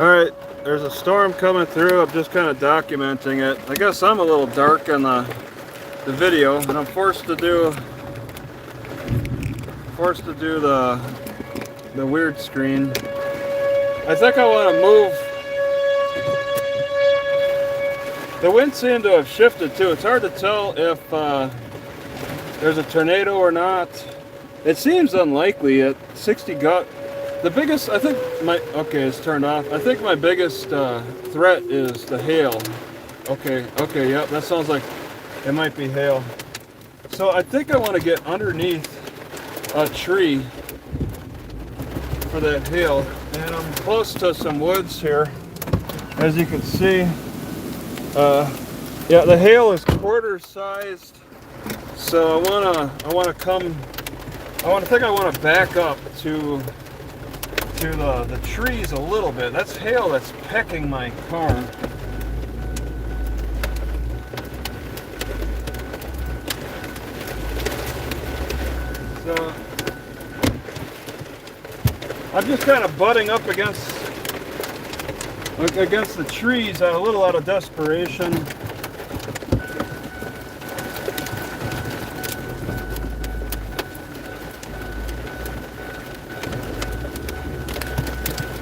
Alright, there's a storm coming through. I'm just kind of documenting it. I guess I'm a little dark on the video, and I'm forced to do the weird screen. I think I want to move. The wind seemed to have shifted too. It's hard to tell if there's a tornado or not. It seems unlikely at 60 gut. The biggest, I think okay, it's turned off. I think my biggest threat is the hail. Okay, yep, that sounds like it might be hail. So I think I want to get underneath a tree for that hail. And I'm close to some woods here, as you can see. Yeah, the hail is quarter sized. So I want to back up to the trees a little bit. That's hail that's pecking my car. So I'm just kind of butting up against the trees a little out of desperation.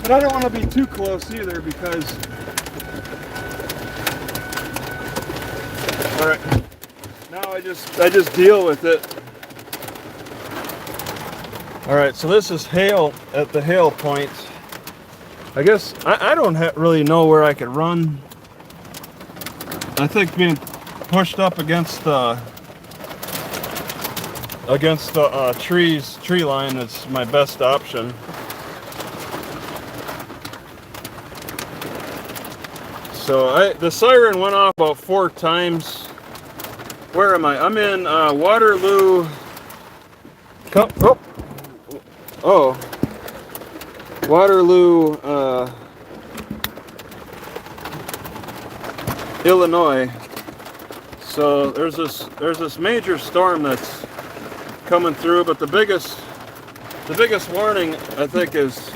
But I don't want to be too close either because, all right, now I just deal with it. All right, so this is hail at the hail point. I guess I don't really know where I could run. I think being pushed up against the tree line is my best option. So the siren went off about 4 times. Where am I? I'm in Waterloo. Waterloo, Illinois. So there's this major storm that's coming through, but the biggest warning I think is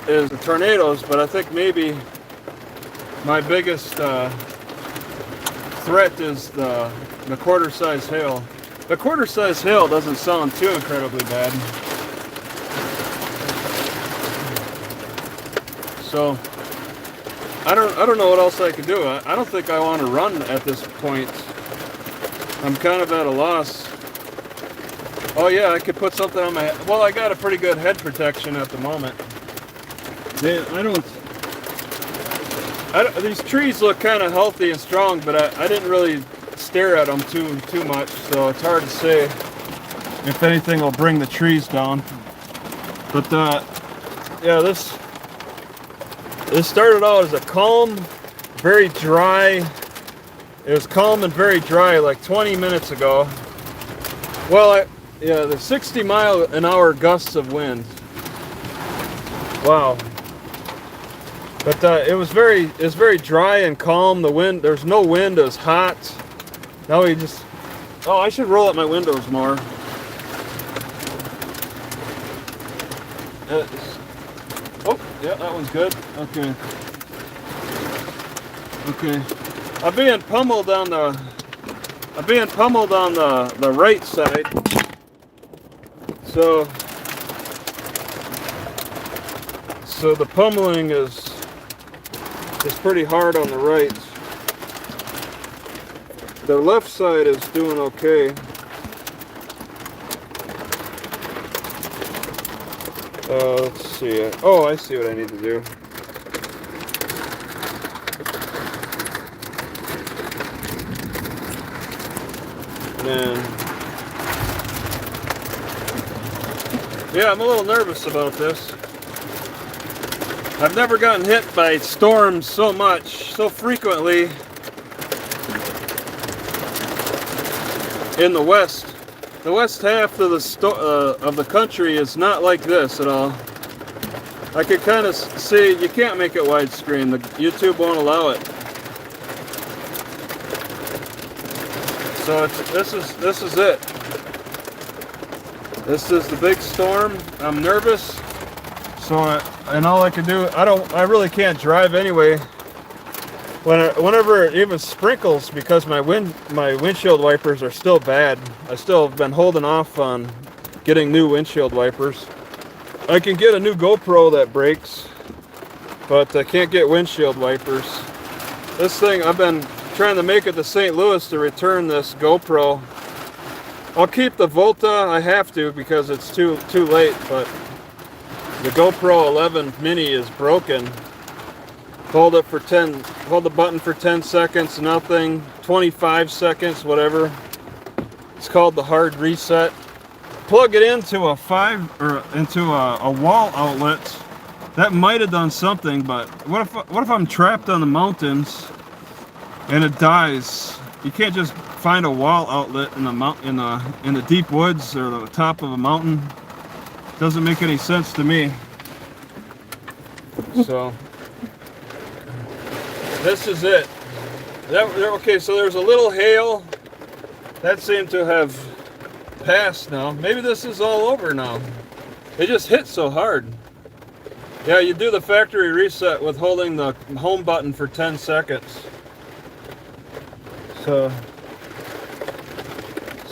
the tornadoes. But I think maybe my biggest threat is the quarter-size hail. The quarter-size hail doesn't sound too incredibly bad. So I don't know what else I could do. I don't think I want to run at this point. I'm kind of at a loss. Oh yeah, I could put something on my head. Well, I got a pretty good head protection at the moment. These trees look kind of healthy and strong, but I didn't really stare at them too much, so it's hard to say if anything will bring the trees down. But yeah, this started out as a calm, very dry. It was calm and very dry like 20 minutes ago. Well, yeah, the 60-mile-an-hour gusts of wind. Wow. But it was very dry and calm. The wind, there's no wind. It was hot. Now we just. Oh, I should roll up my windows more. Oh, yeah, that one's good. Okay. I'm being pummeled on the right side. So the pummeling is pretty hard on the right. The left side is doing okay. Let's see. Oh, I see what I need to do. And yeah, I'm a little nervous about this. I've never gotten hit by storms so frequently in the west. The west half of the country is not like this at all. I could kind of see, you can't make it widescreen. The YouTube won't allow it. So this is it. This is the big storm. I'm nervous. So, and all I can do, I really can't drive anyway. Whenever it even sprinkles, because my windshield wipers are still bad. I still have been holding off on getting new windshield wipers. I can get a new GoPro that breaks, but I can't get windshield wipers. This thing, I've been trying to make it to St. Louis to return this GoPro. I'll keep the Volta, I have to because it's too late, but the GoPro 11 Mini is broken. Hold the button for 10 seconds, nothing, 25 seconds, whatever. It's called the hard reset. Plug it into a wall outlet. That might have done something, but what if I'm trapped on the mountains and it dies? You can't just find a wall outlet in the deep woods or the top of a mountain. Doesn't make any sense to me. So this is it. Okay, so there's a little hail. That seemed to have passed now. Maybe this is all over now. It just hit so hard. Yeah, you do the factory reset with holding the home button for 10 seconds. So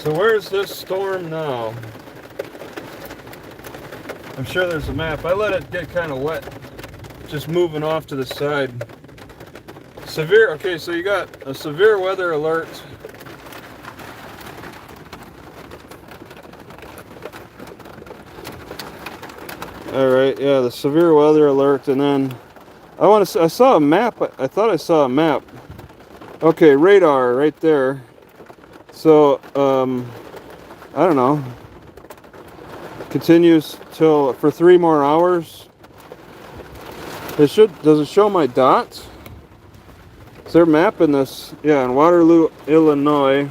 where's this storm now? I'm sure there's a map. I let it get kind of wet. Just moving off to the side. Severe, okay, so you got a severe weather alert. Alright, yeah, the severe weather alert, and then I saw a map. I thought I saw a map. Okay, radar right there. So, I don't know. Continues for 3 more hours. Does it show my dots? Is there a map in this? Yeah, in Waterloo, Illinois.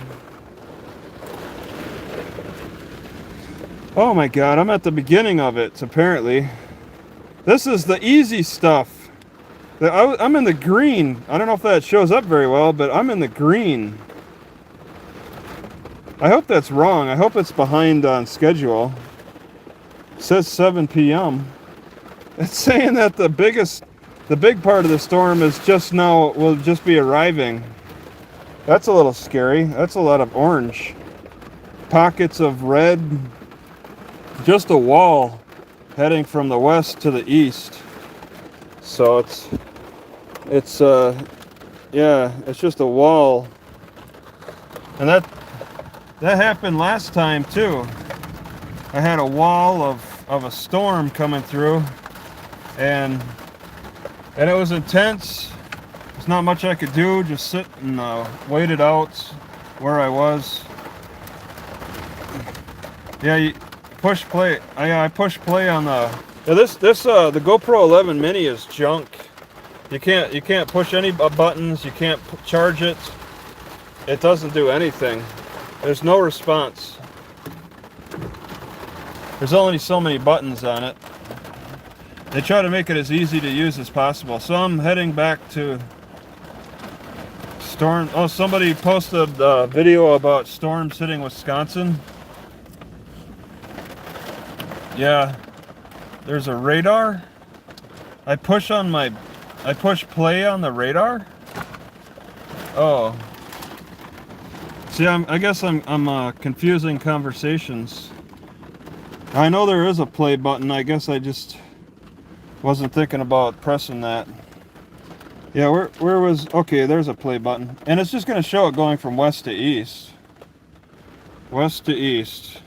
Oh my god, I'm at the beginning of it, apparently. This is the easy stuff. I'm in the green. I don't know if that shows up very well, but I'm in the green. I hope that's wrong. I hope it's behind on schedule. It says 7 p.m. It's saying that the big part of the storm is will just be arriving. That's a little scary. That's a lot of orange. Pockets of red. Just a wall heading from the west to the east. So it's just a wall. And that happened last time too. I had a wall of a storm coming through, and it was intense. There's not much I could do, just sit and wait it out where I was. Yeah, you push play. I push play on the the GoPro 11 Mini is junk. You can't push any buttons. You can't charge it. It doesn't do anything. There's no response. There's only so many buttons on it. They try to make it as easy to use as possible. So I'm heading back to storm. Oh, somebody posted a video about storms hitting Wisconsin. Yeah, there's a radar. I push play on the radar. Oh. See, I guess I'm confusing conversations. I know there is a play button. I guess I just wasn't thinking about pressing that. Yeah, where was... Okay, there's a play button. And it's just going to show it going from west to east. West to east.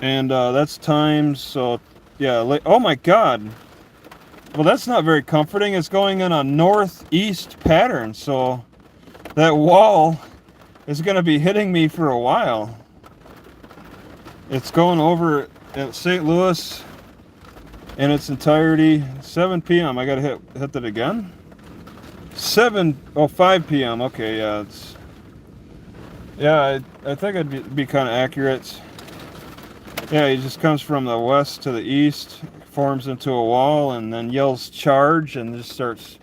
And that's times, so... Yeah, oh my god! Well, that's not very comforting. It's going in a northeast pattern, so... That wall is going to be hitting me for a while. It's going over at St. Louis in its entirety. 7 p.m. I gotta hit that again. 5 p.m. Okay, yeah, I think it'd be kind of accurate. Yeah, he just comes from the west to the east, forms into a wall, and then yells charge, and just starts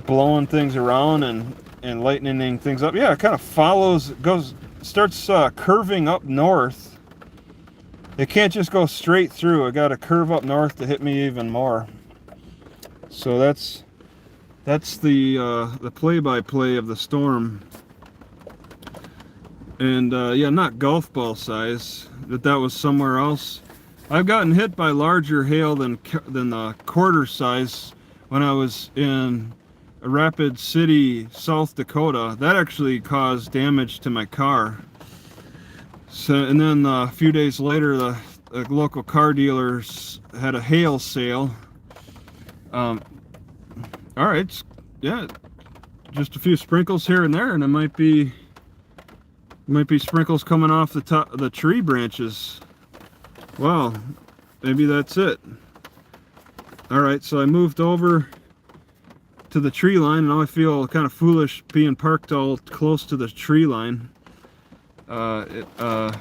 blowing things around and lightening things up. Yeah, it kind of starts curving up north. it can't just go straight through. I got to curve up north to hit me even more. So that's the play-by-play of the storm. And yeah, not golf ball size. That was somewhere else. I've gotten hit by larger hail than the quarter size when I was in Rapid City, South Dakota. That actually caused damage to my car. So, and then a few days later, the local car dealers had a hail sale. All right, yeah, just a few sprinkles here and there, and it might be sprinkles coming off the top of the tree branches. Wow, maybe that's it. All right, so I moved over to the tree line, and now I feel kind of foolish being parked all close to the tree line. But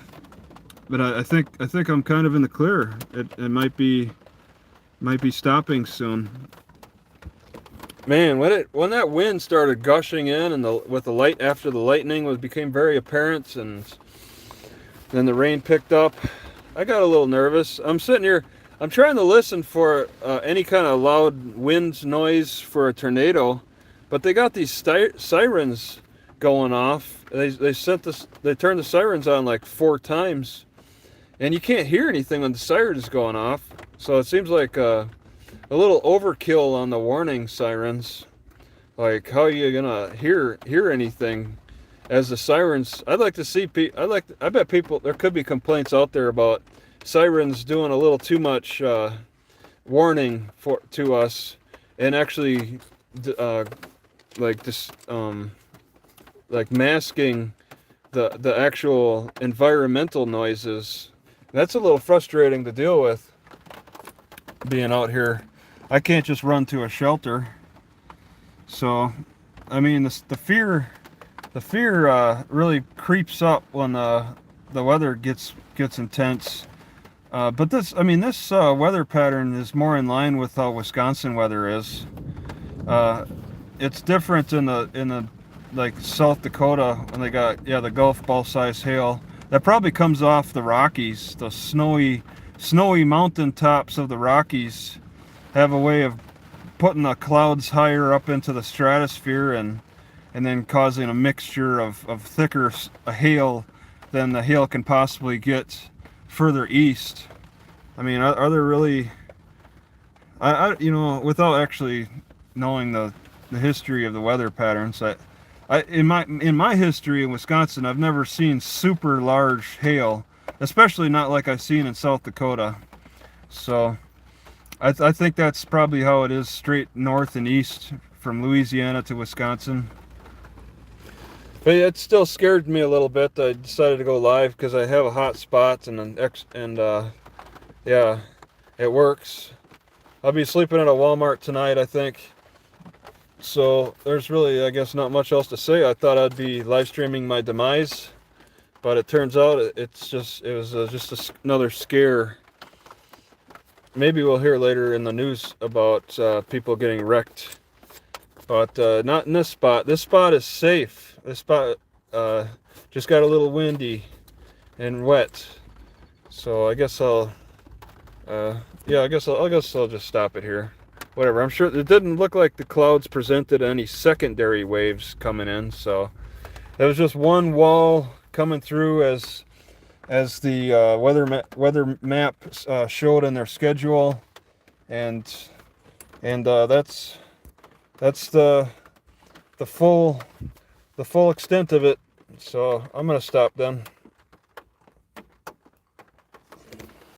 I think I'm kind of in the clear. It might be stopping soon. Man, when that wind started gushing in, and with the light after the lightning became very apparent, and then the rain picked up, I got a little nervous. I'm sitting here, I'm trying to listen for any kind of loud wind noise for a tornado, but they got these sirens going off. They turned the sirens on like 4 times, and you can't hear anything when the siren's going off. So it seems like a little overkill on the warning sirens. Like, how are you gonna hear anything as the sirens? I'd like to see I bet people, there could be complaints out there about sirens doing a little too much warning to us, and actually like masking the actual environmental noises. That's a little frustrating to deal with, being out here. I can't just run to a shelter. So, I mean, the fear really creeps up when the weather gets intense. But this weather pattern is more in line with how Wisconsin weather is. It's different in the like South Dakota, when they got the golf ball size hail. That probably comes off the Rockies. The snowy mountain tops of the Rockies have a way of putting the clouds higher up into the stratosphere, and then causing a mixture of thicker hail than the hail can possibly get further east. I mean, are there really, without actually knowing the history of the weather patterns, in my history in Wisconsin, I've never seen super large hail, especially not like I've seen in South Dakota. So I think that's probably how it is straight north and east from Louisiana to Wisconsin. But it still scared me a little bit. I decided to go live because I have a hot spot, and yeah, it works. I'll be sleeping at a Walmart tonight, I think. So there's really, I guess, not much else to say. I thought I'd be live streaming my demise, but it turns out it was just another scare. Maybe we'll hear later in the news about people getting wrecked, but not in this spot. This spot is safe. This spot just got a little windy and wet. So I guess I'll just stop it here. Whatever. I'm sure it didn't look like the clouds presented any secondary waves coming in, so there was just one wall coming through as the weather map showed in their schedule, and that's the full extent of it. So I'm gonna stop then.